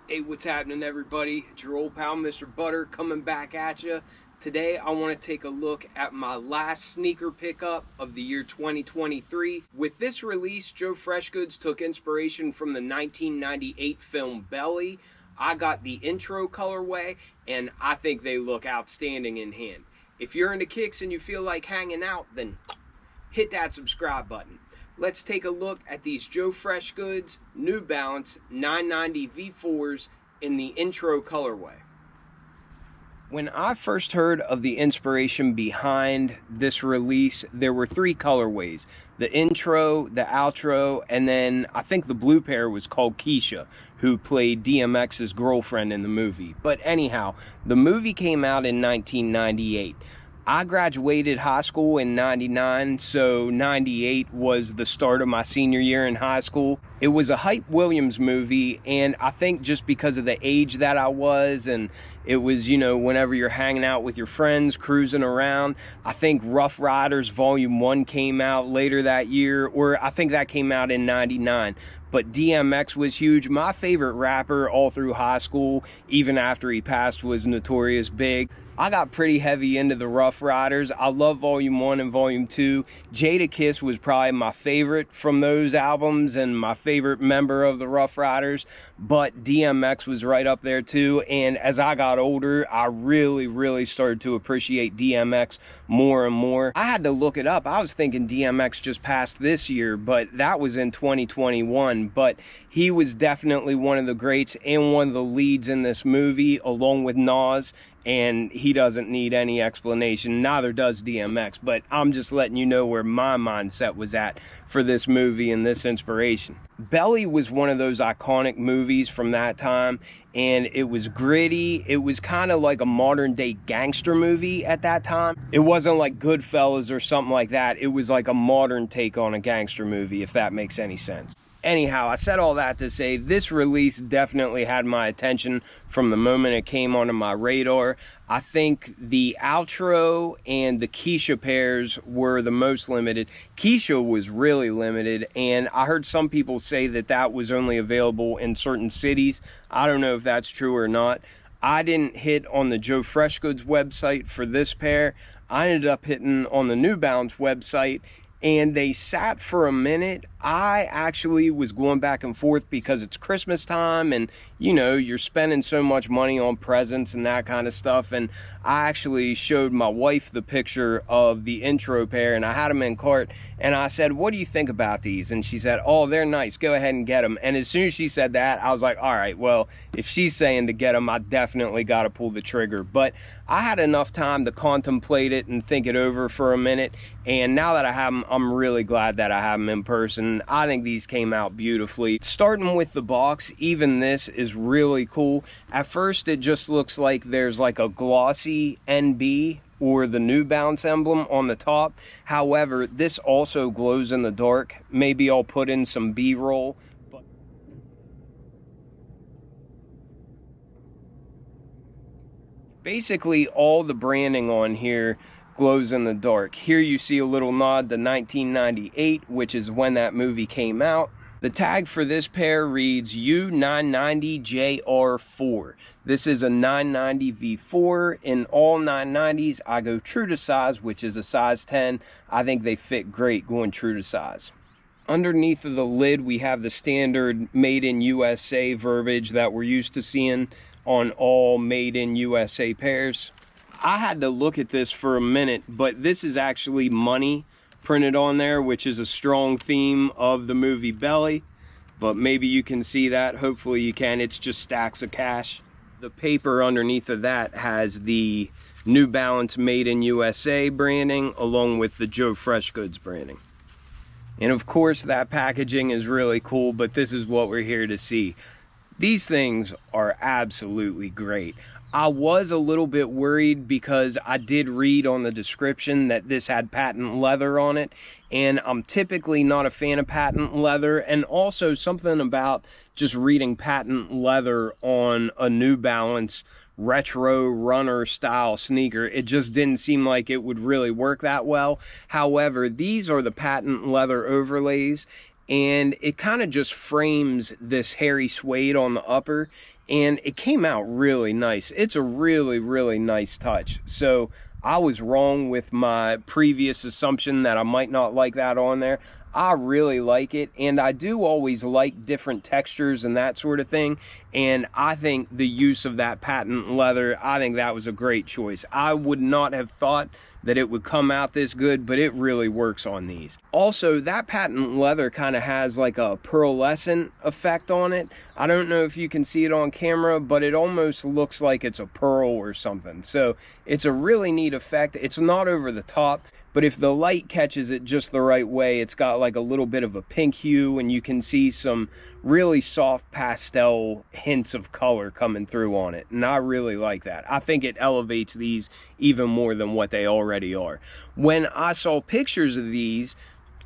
Hey, what's happening, everybody? It's your old pal, Mr. Butter, coming back at you. Today, I want to take a look at my last sneaker pickup of the year 2023. With this release, Joe Freshgoods took inspiration from the 1998 film Belly. I got the intro colorway, and I think they look outstanding in hand. If you're into kicks and you feel like hanging out, then hit that subscribe button. Let's take a look at these Joe Freshgoods New Balance 990 V4s in the intro colorway. When I first heard of the inspiration behind this release, there were three colorways: the intro, the outro, and then I think the blue pair was called Keisha, who played DMX's girlfriend in the movie. But anyhow, the movie came out in 1998. I graduated high school in 99, so 98 was the start of my senior year in high school. It was a Hype Williams movie, and I think just because of the age that I was, and it was, you know, whenever you're hanging out with your friends, cruising around, I think Rough Riders Volume 1 came out later that year, or I think that came out in 99. But DMX was huge. My favorite rapper all through high school, even after he passed, was Notorious Big. I got pretty heavy into the Rough Riders. I love Volume 1 and Volume 2. Jadakiss was probably my favorite from those albums and my favorite member of the Rough Riders, but DMX was right up there too. And as I got older, I really started to appreciate DMX more and more. I had to look it up. I was thinking DMX just passed this year, but that was in 2021. But he was definitely one of the greats and one of the leads in this movie, along with Nas. And he doesn't need any explanation, neither does DMX, but I'm just letting you know where my mindset was at for this movie and this inspiration. Belly was one of those iconic movies from that time, and it was gritty. It was kind of like a modern day gangster movie at that time. It wasn't like Goodfellas or something like that. It was like a modern take on a gangster movie, if that makes any sense. Anyhow, I said all that to say this release definitely had my attention from the moment it came onto my radar. I think the outro and the Keisha pairs were the most limited. Keisha was really limited, and I heard some people say that that was only available in certain cities. I don't know if that's true or not. I didn't hit on the Joe Freshgoods website for this pair. I ended up hitting on the New Balance website, and they sat for a minute. I actually was going back and forth because it's Christmas time and, you know, you're spending so much money on presents and that kind of stuff. And I actually showed my wife the picture of the intro pair, and I had them in cart, and I said, "What do you think about these?" And she said, "Oh, they're nice. Go ahead and get them." And as soon as she said that, I was like, all right, well, if she's saying to get them, I definitely got to pull the trigger. But I had enough time to contemplate it and think it over for a minute. And now that I have them, I'm really glad that I have them in person. I think these came out beautifully. Starting with the box, even this is really cool. At first, it just looks like there's like a glossy NB or the New Balance emblem on the top. However, this also glows in the dark. Maybe I'll put in some B-roll. Basically, all the branding on here glows in the dark. Here you see a little nod to 1998, which is when that movie came out. The tag for this pair reads U990JR4. This is a 990 V4. In all 990s, I go true to size, which is a size 10. I think they fit great going true to size. Underneath of the lid, we have the standard Made in USA verbiage that we're used to seeing on all Made in USA pairs. I had to look at this for a minute, but this is actually money printed on there, which is a strong theme of the movie Belly. But maybe you can see that. Hopefully you can. It's just stacks of cash. The paper underneath of that has the New Balance Made in USA branding along with the Joe Freshgoods branding. And of course that packaging is really cool, but this is what we're here to see. These things are absolutely great. I was a little bit worried because I did read on the description that this had patent leather on it, and I'm typically not a fan of patent leather, and also something about just reading patent leather on a New Balance retro runner style sneaker, it just didn't seem like it would really work that well. However, these are the patent leather overlays, and it kind of just frames this hairy suede on the upper, and it came out really nice. It's a really, really nice touch. So I was wrong with my previous assumption that I might not like that on there. I really like it, and I do always like different textures and that sort of thing, and I think the use of that patent leather, I think that was a great choice. I would not have thought that it would come out this good, but it really works on these. Also, that patent leather kind of has like a pearlescent effect on it. I don't know if you can see it on camera, but it almost looks like it's a pearl or something. So it's a really neat effect. It's not over the top, but if the light catches it just the right way, it's got like a little bit of a pink hue, and you can see some really soft pastel hints of color coming through on it, and I really like that. I think it elevates these even more than what they already are. When I saw pictures of these,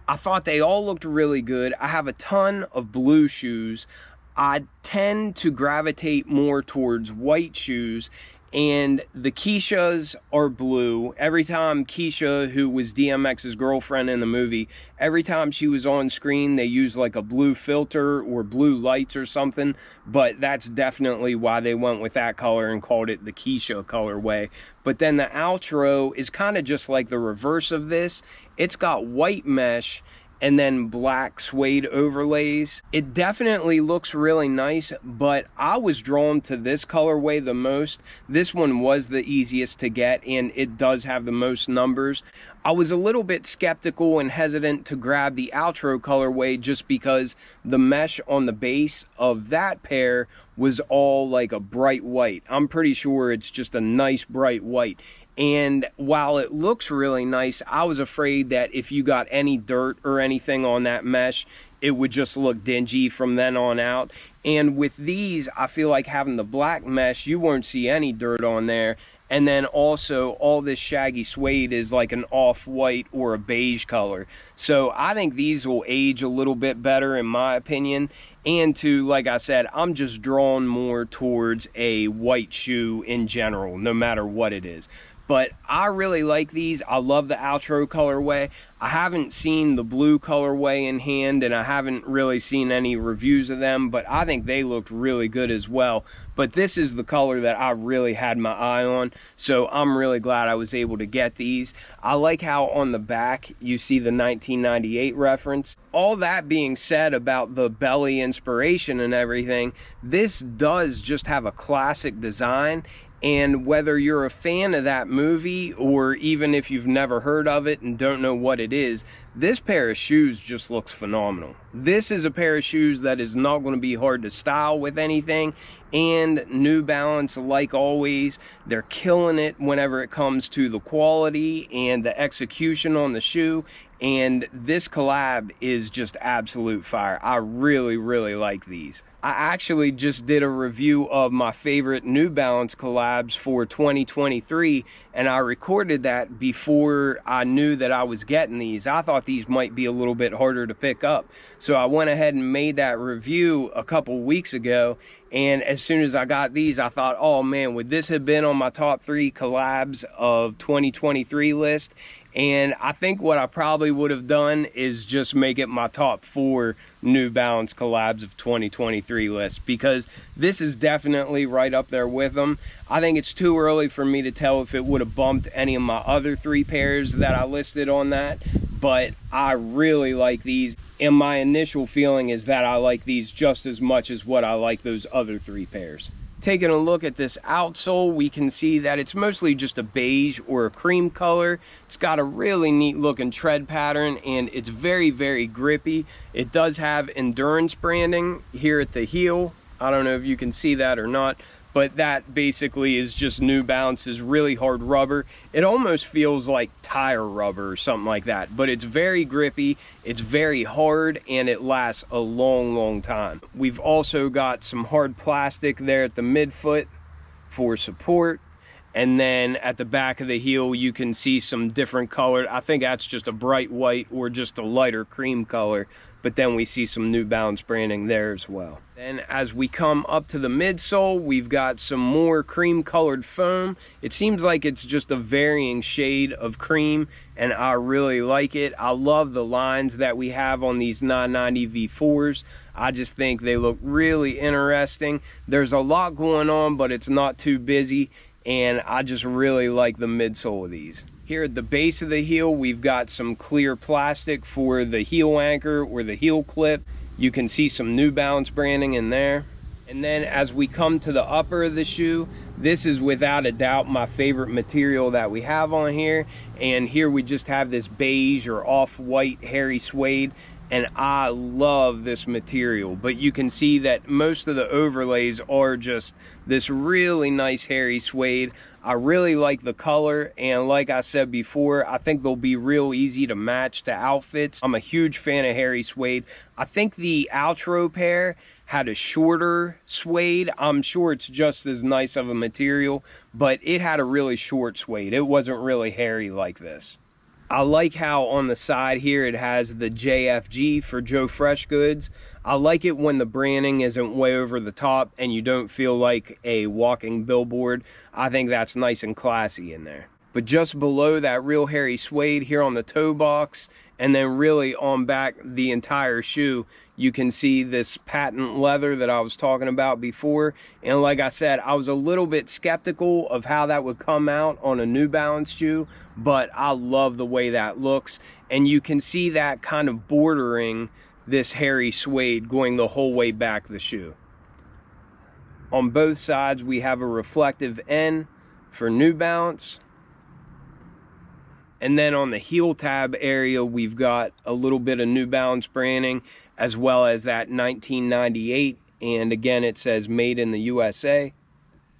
I thought they all looked really good. I have a ton of blue shoes. I tend to gravitate more towards white shoes, and the Keishas are blue. Every time Keisha, who was DMX's girlfriend in the movie, every time she was on screen, they used like a blue filter or blue lights or something, but that's definitely why they went with that color and called it the Keisha colorway. But then the outro is kind of just like the reverse of this. It's got white mesh and then black suede overlays. It definitely looks really nice, but I was drawn to this colorway the most. This one was the easiest to get, and it does have the most numbers. I was a little bit skeptical and hesitant to grab the outro colorway just because the mesh on the base of that pair was all like a bright white. I'm pretty sure it's just a nice bright white. And while it looks really nice, I was afraid that if you got any dirt or anything on that mesh, it would just look dingy from then on out. And with these, I feel like having the black mesh, you won't see any dirt on there. And then also all this shaggy suede is like an off-white or a beige color. So I think these will age a little bit better in my opinion. And to, like I said, I'm just drawn more towards a white shoe in general, no matter what it is. But I really like these. I love the outro colorway. I haven't seen the blue colorway in hand, and I haven't really seen any reviews of them, but I think they looked really good as well. But this is the color that I really had my eye on, so I'm really glad I was able to get these. I like how on the back you see the 1998 reference. All that being said about the belly inspiration and everything, this does just have a classic design. And whether you're a fan of that movie, or even if you've never heard of it and don't know what it is, this pair of shoes just looks phenomenal. This is a pair of shoes that is not going to be hard to style with anything. And New Balance, like always, they're killing it whenever it comes to the quality and the execution on the shoe. And this collab is just absolute fire. I really, really like these. I actually just did a review of my favorite New Balance collabs for 2023, and I recorded that before I knew that I was getting these. I thought these might be a little bit harder to pick up, so I went ahead and made that review a couple weeks ago. And as soon as I got these, I thought, oh man, would this have been on my top 3 collabs of 2023 list? And I think what I probably would have done is just make it my top 4 New Balance collabs of 2023 list, because this is definitely right up there with them. I think it's too early for me to tell if it would have bumped any of my other 3 pairs that I listed on that, but I really like these. And my initial feeling is that I like these just as much as what I like those other 3 pairs. Taking a look at this outsole, we can see that it's mostly just a beige or a cream color. It's got a really neat looking tread pattern, and it's very, very grippy. It does have endurance branding here at the heel. I don't know if you can see that or not, but that basically is just New Balance's really hard rubber. It almost feels like tire rubber or something like that, but it's very grippy, it's very hard, and it lasts a long, long time. We've also got some hard plastic there at the midfoot for support, And then at the back of the heel, you can see some different color. I think that's just a bright white or just a lighter cream color. But then we see some New Balance branding there as well. Then as we come up to the midsole, we've got some more cream colored foam. It seems like it's just a varying shade of cream, and I really like it. I love the lines that we have on these 990 V4s. I just think they look really interesting. There's a lot going on, but it's not too busy, and I just really like the midsole of these. Here at the base of the heel, we've got some clear plastic for the heel anchor or the heel clip. You can see some New Balance branding in there. And then as we come to the upper of the shoe, this is without a doubt my favorite material that we have on here. And here we just have this beige or off-white hairy suede. And I love this material, but you can see that most of the overlays are just this really nice hairy suede. I really like the color, and like I said before, I think they'll be real easy to match to outfits. I'm a huge fan of hairy suede. I think the Outro pair had a shorter suede. I'm sure it's just as nice of a material, but it had a really short suede. It wasn't really hairy like this. I like how on the side here it has the JFG for Joe Freshgoods. I like it when the branding isn't way over the top and you don't feel like a walking billboard. I think that's nice and classy in there. But just below that real hairy suede here on the toe box, and then really on back the entire shoe, you can see this patent leather that I was talking about before. And like I said, I was a little bit skeptical of how that would come out on a New Balance shoe, but I love the way that looks. And you can see that kind of bordering this hairy suede going the whole way back the shoe. On both sides, we have a reflective N for New Balance. And then on the heel tab area, we've got a little bit of New Balance branding, as well as that 1998. And again, it says made in the USA.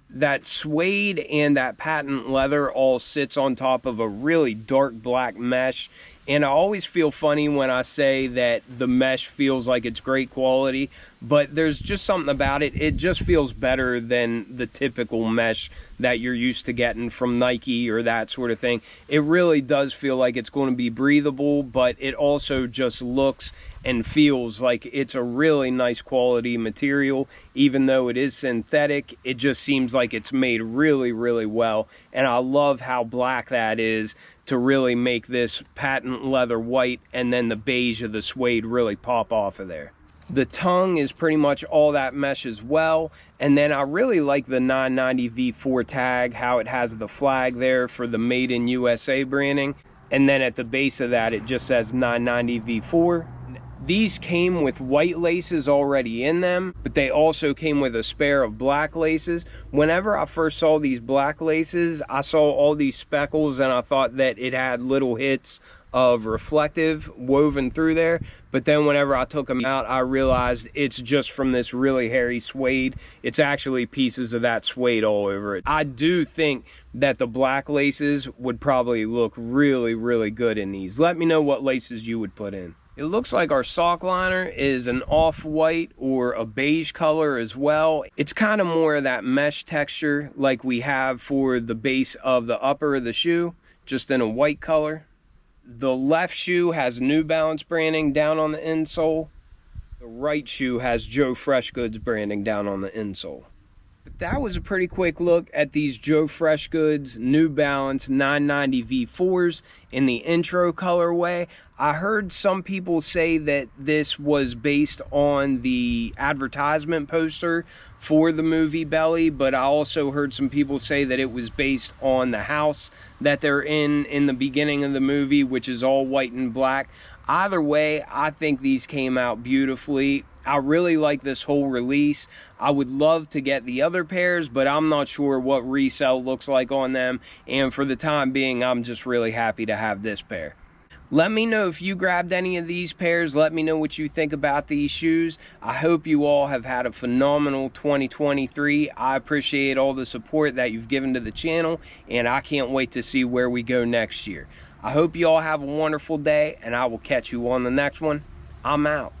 That suede and that patent leather all sits on top of a really dark black mesh. And I always feel funny when I say that the mesh feels like it's great quality, but there's just something about it. It just feels better than the typical mesh that you're used to getting from Nike or that sort of thing. It really does feel like it's going to be breathable, but it also just looks and feels like it's a really nice quality material. Even though it is synthetic, it just seems like it's made really, really well. And I love how black that is to really make this patent leather white, and then the beige of the suede really pop off of there. The tongue is pretty much all that mesh as well. And then I really like the 990 V4 tag, how it has the flag there for the Made in USA branding. And then at the base of that, it just says 990 V4. These came with white laces already in them, but they also came with a spare of black laces. Whenever I first saw these black laces, I saw all these speckles and I thought that it had little hits of reflective woven through there. But then whenever I took them out, I realized it's just from this really hairy suede. It's actually pieces of that suede all over it. I do think that the black laces would probably look really, really good in these. Let me know what laces you would put in. It looks like our sock liner is an off-white or a beige color as well. It's kind of more of that mesh texture like we have for the base of the upper of the shoe, just in a white color. The left shoe has New Balance branding down on the insole. The right shoe has Joe Freshgoods branding down on the insole. But that was a pretty quick look at these Joe Freshgoods New Balance 990 V4s in the intro colorway. I heard some people say that this was based on the advertisement poster for the movie Belly, but I also heard some people say that it was based on the house that they're in the beginning of the movie, which is all white and black. Either way, I think these came out beautifully. I really like this whole release. I would love to get the other pairs, but I'm not sure what resale looks like on them. And for the time being, I'm just really happy to have this pair. Let me know if you grabbed any of these pairs. Let me know what you think about these shoes. I hope you all have had a phenomenal 2023. I appreciate all the support that you've given to the channel, and I can't wait to see where we go next year. I hope you all have a wonderful day, and I will catch you on the next one. I'm out.